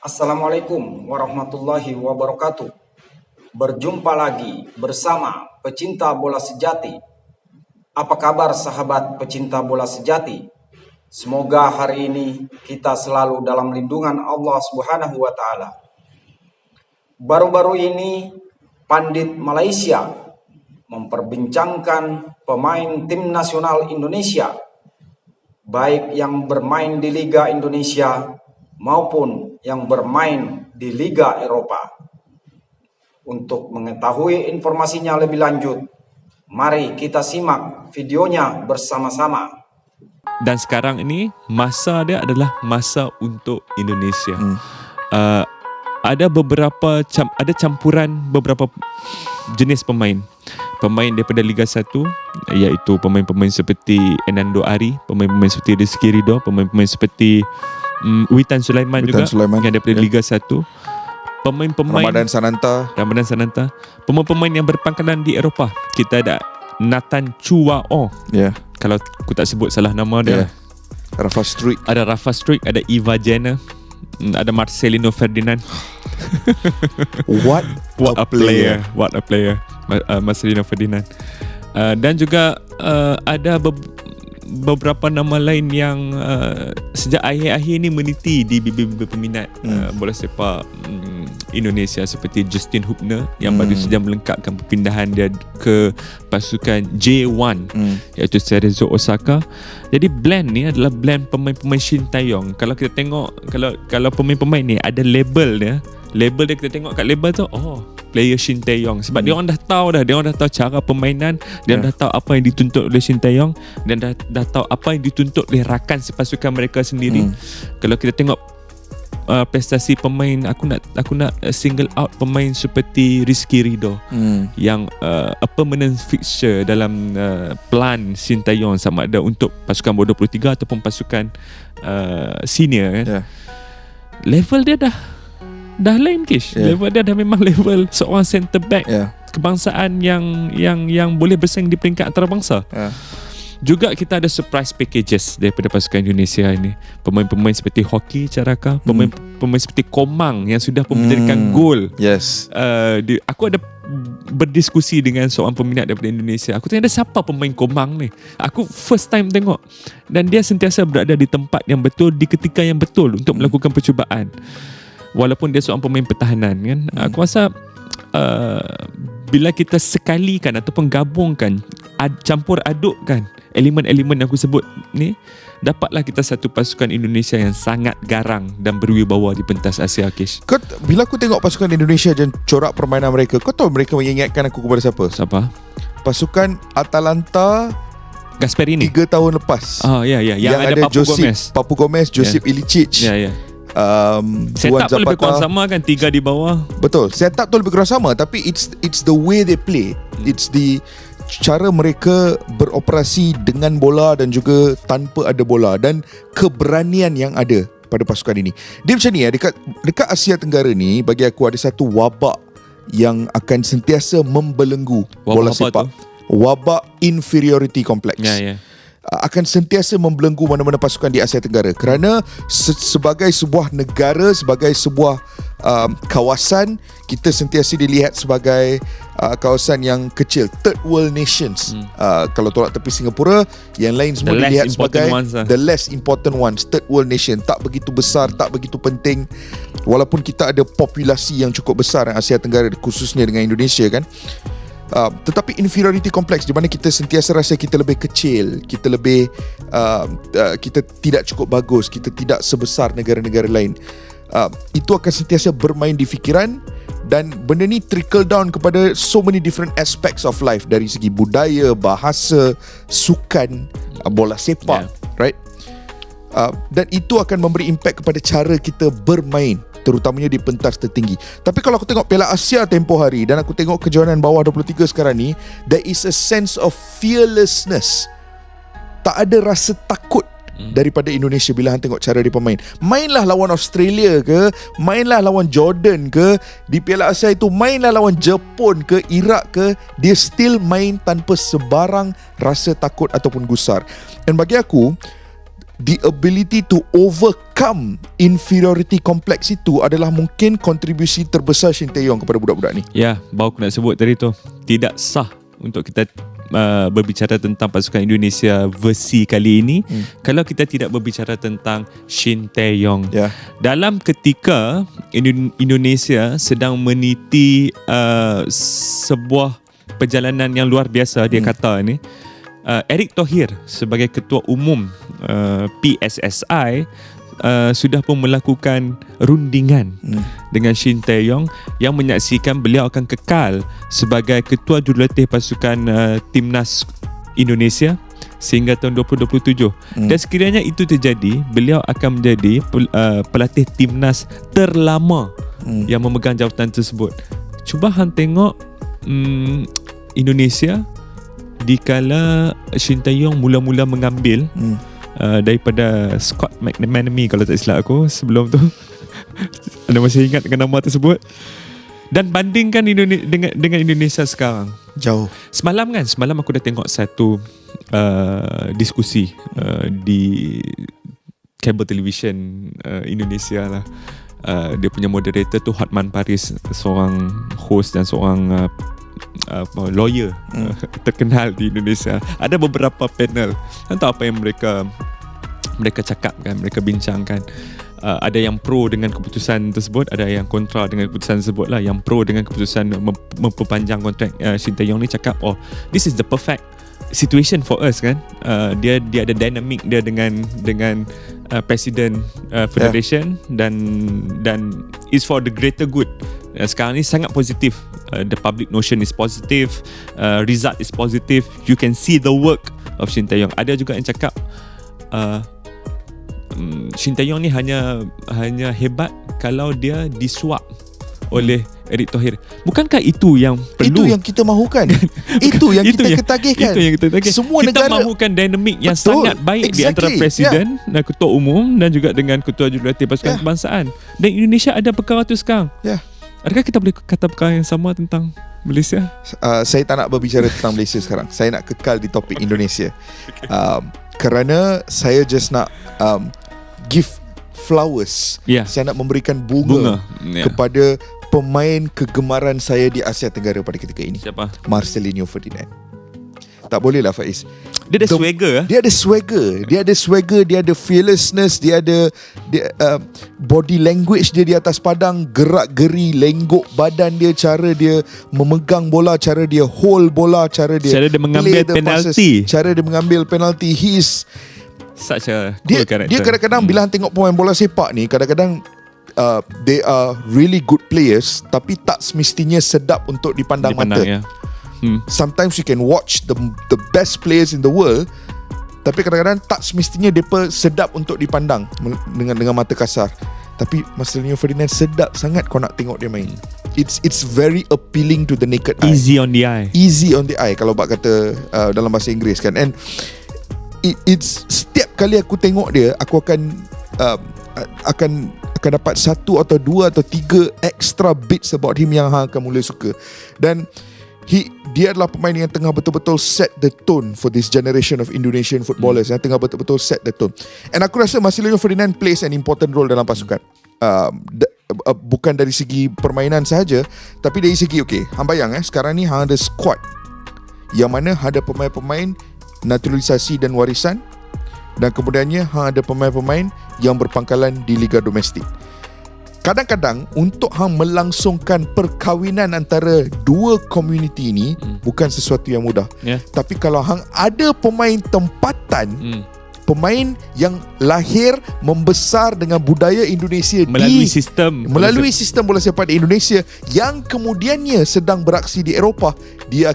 Assalamualaikum warahmatullahi wabarakatuh. Berjumpa lagi bersama pecinta bola sejati. Apa kabar sahabat pecinta bola sejati? Semoga hari ini kita selalu dalam lindungan Allah Subhanahu wa taala. Baru-baru ini Pandit Malaysia memperbincangkan pemain tim nasional Indonesia, baik yang bermain di Liga Indonesia maupun yang bermain di Liga Eropa. Untuk mengetahui informasinya lebih lanjut, mari kita simak videonya bersama-sama. Dan sekarang ini masa dia adalah masa untuk Indonesia. Ada campuran beberapa jenis pemain daripada Liga 1, iaitu pemain-pemain seperti Enando Ari, pemain-pemain seperti Rizky Ridho, pemain-pemain seperti Witan Sulaiman juga yang daripada Liga 1. Pemain-pemain Ramadan Sananta. Pemain-pemain yang berpangkalan di Eropah. Kita ada Nathan Chuao. Kalau aku tak sebut salah nama dia. Rafa Struik. Ada Rafa Struik, ada Eva Jenner, ada Marcelino Ferdinand. What a player. Marcelino Ferdinand. Dan juga ada beberapa nama lain yang sejak akhir-akhir ni meniti di bibir-bibir peminat bola sepak Indonesia, seperti Justin Hubner yang baru saja melengkapkan perpindahan dia ke pasukan J1 iaitu Cerezo Osaka. Jadi blend ni adalah blend pemain-pemain Shin Tae-yong. Kalau kita tengok kalau pemain-pemain ni ada label dia kita tengok kat label tu, player Shin Tae-yong, sebab dia orang dah tahu cara permainan, dia dah tahu apa yang dituntut oleh Shin Tae-yong, dan dah tahu apa yang dituntut oleh rakan sepasukan mereka sendiri. Kalau kita tengok prestasi pemain, aku nak single out pemain seperti Rizky Ridho yang a permanent fixture dalam plan Shin Tae-yong, sama ada untuk pasukan bawah 23 ataupun pasukan senior kan. Level dia dah lain, Kish. Level dia dah memang level seorang centre back kebangsaan yang boleh bersaing di peringkat antarabangsa. Juga kita ada surprise packages daripada pasukan Indonesia ini. Pemain-pemain seperti Hoki Caraka, pemain seperti Komang yang sudah menjadikan gol. Aku ada berdiskusi dengan seorang peminat daripada Indonesia. Aku tanya dia, siapa pemain Komang ni? Aku first time tengok, dan dia sentiasa berada di tempat yang betul, di ketika yang betul untuk melakukan percubaan. Walaupun dia seorang pemain pertahanan kan. Aku rasa bila kita sekalikan ataupun gabungkan, campur adukkan elemen-elemen yang aku sebut ni, dapatlah kita satu pasukan Indonesia yang sangat garang dan berwibawa di pentas Asia, Kish. Bila aku tengok pasukan Indonesia dan corak permainan mereka, kau tahu mereka mengingatkan aku kepada siapa? Siapa? Pasukan Atalanta Gasperini 3 tahun lepas. Yang ada Papu Gomez, Josip Ilicic. Setup pun lebih kurang sama kan, 3 di bawah. Betul, setup tu lebih kurang sama, tapi it's the way they play. It's the cara mereka beroperasi dengan bola dan juga tanpa ada bola, dan keberanian yang ada pada pasukan ini. Dia macam ni dekat Asia Tenggara ni, bagi aku ada satu wabak yang akan sentiasa membelenggu bola sepak. Wabak inferiority complex. Akan sentiasa membelenggu mana-mana pasukan di Asia Tenggara, kerana sebagai sebuah negara, sebagai sebuah kawasan, kita sentiasa dilihat sebagai kawasan yang kecil, third world nations. Kalau tolak tepi Singapura, yang lain semua dilihat sebagai the less important ones, third world nation, tak begitu besar, tak begitu penting. Walaupun kita ada populasi yang cukup besar Asia Tenggara, khususnya dengan Indonesia kan, tetapi inferiority complex, di mana kita sentiasa rasa kita lebih kecil, kita lebih kita tidak cukup bagus, kita tidak sebesar negara-negara lain. Itu akan sentiasa bermain di fikiran, dan benda ni trickle down kepada so many different aspects of life, dari segi budaya, bahasa, sukan, bola sepak, right? Dan itu akan memberi impact kepada cara kita bermain, terutamanya di pentas tertinggi. Tapi kalau aku tengok Piala Asia tempoh hari, dan aku tengok kejohanan bawah 23 sekarang ni, there is a sense of fearlessness. Tak ada rasa takut daripada Indonesia bila hang tengok cara dia bermain. Mainlah lawan Australia ke, mainlah lawan Jordan ke, di Piala Asia itu mainlah lawan Jepun ke, Iraq ke, dia still main tanpa sebarang rasa takut ataupun gusar. Dan bagi aku, the ability to overcome inferiority complex itu adalah mungkin kontribusi terbesar Shin Tae-yong kepada budak-budak ni. Ya, baru aku nak sebut tadi tu. Tidak sah untuk kita berbicara tentang pasukan Indonesia versi kali ini kalau kita tidak berbicara tentang Shin Tae-yong. Ya. Dalam ketika Indonesia sedang meniti sebuah perjalanan yang luar biasa, dia kata ni, Erick Thohir sebagai ketua umum PSSI sudah pun melakukan rundingan dengan Shin Tae-yong yang menyaksikan beliau akan kekal sebagai ketua jurulatih pasukan timnas Indonesia sehingga tahun 2027. Dan sekiranya itu terjadi, beliau akan menjadi pelatih timnas terlama yang memegang jawatan tersebut. Cuba hang tengok Indonesia dikala Shin Tae-yong mula-mula mengambil daripada Scott McManamy kalau tak silap aku sebelum tu. Anda masih ingat dengan nama tersebut? Dan bandingkan dengan Indonesia sekarang. Jauh. Semalam aku dah tengok satu diskusi di cable television Indonesia lah. Dia punya moderator tu Hotman Paris, seorang host dan seorang lawyer terkenal di Indonesia. Ada beberapa panel. Entah apa yang mereka cakapkan, mereka bincangkan. Ada yang pro dengan keputusan tersebut, ada yang kontra dengan keputusan tersebut lah. Yang pro dengan keputusan memperpanjang kontrak Shin Tae-yong ni cakap, oh, this is the perfect situation for us kan. Dia ada dynamic dia dengan Presiden Federation dan is for the greater good. Sekarang ni sangat positif. The public notion is positive, result is positive. You can see the work of Shin Tae-yong. Ada juga yang cakap Shin Tae-yong ni hanya hebat kalau dia disuap oleh Erick Thohir. Bukankah itu yang perlu? Itu yang kita mahukan. Itu yang kita ketagihkan. Itu yang kita ketagihkan. Semua kita negara mahukan dinamik yang betul, sangat baik di antara presiden dan ketua umum dan juga dengan ketua jurulatih pasukan kebangsaan. Dan Indonesia ada perkara tu sekarang. Ya. Adakah kita boleh kata perkara yang sama tentang Malaysia? Saya tak nak berbicara tentang Malaysia sekarang. Saya nak kekal di topik Indonesia. Kerana saya just nak give flowers. Saya nak memberikan bunga. Kepada pemain kegemaran saya di Asia Tenggara pada ketika ini. Siapa? Marcelinho Ferdinand. Tak boleh lah Faiz. Dia ada swagger. Dia ada swagger, dia ada fearlessness, dia ada body language dia di atas padang, gerak-geri, lenggok badan dia, cara dia memegang bola, cara dia hold bola, cara dia mengambil penalti. Cara dia mengambil penalti. He is such a cool character. Dia kadang-kadang bila tengok pemain bola sepak ni, kadang-kadang they are really good players tapi tak semestinya sedap untuk dipandang mata. Ya. Sometimes you can watch the best players in the world, tapi kadang-kadang tak semestinya mereka sedap untuk dipandang dengan mata kasar. Tapi Marcelinho Ferdinand sedap sangat kau nak tengok dia main. It's very appealing to the naked eye. Easy on the eye. Easy on the eye kalau bak kata dalam bahasa Inggeris kan. And it's setiap kali aku tengok dia, aku akan dapat satu atau dua atau tiga extra bits about him yang akan mula suka. Dan dia adalah pemain yang tengah betul-betul set the tone for this generation of Indonesian footballers, yang tengah betul-betul set the tone. And aku rasa Marcelinho Ferdinand plays an important role dalam pasukan. Bukan dari segi permainan sahaja, tapi dari segi hang bayang sekarang ni hang ada squad yang mana ada pemain-pemain naturalisasi dan warisan, dan kemudiannya ada pemain-pemain yang berpangkalan di liga domestik. Kadang-kadang untuk hang melangsungkan perkahwinan antara dua komuniti ini bukan sesuatu yang mudah. Tapi kalau hang ada pemain tempatan, pemain yang lahir membesar dengan budaya Indonesia melalui sistem bola sepak di Indonesia, yang kemudiannya sedang beraksi di Eropah, dia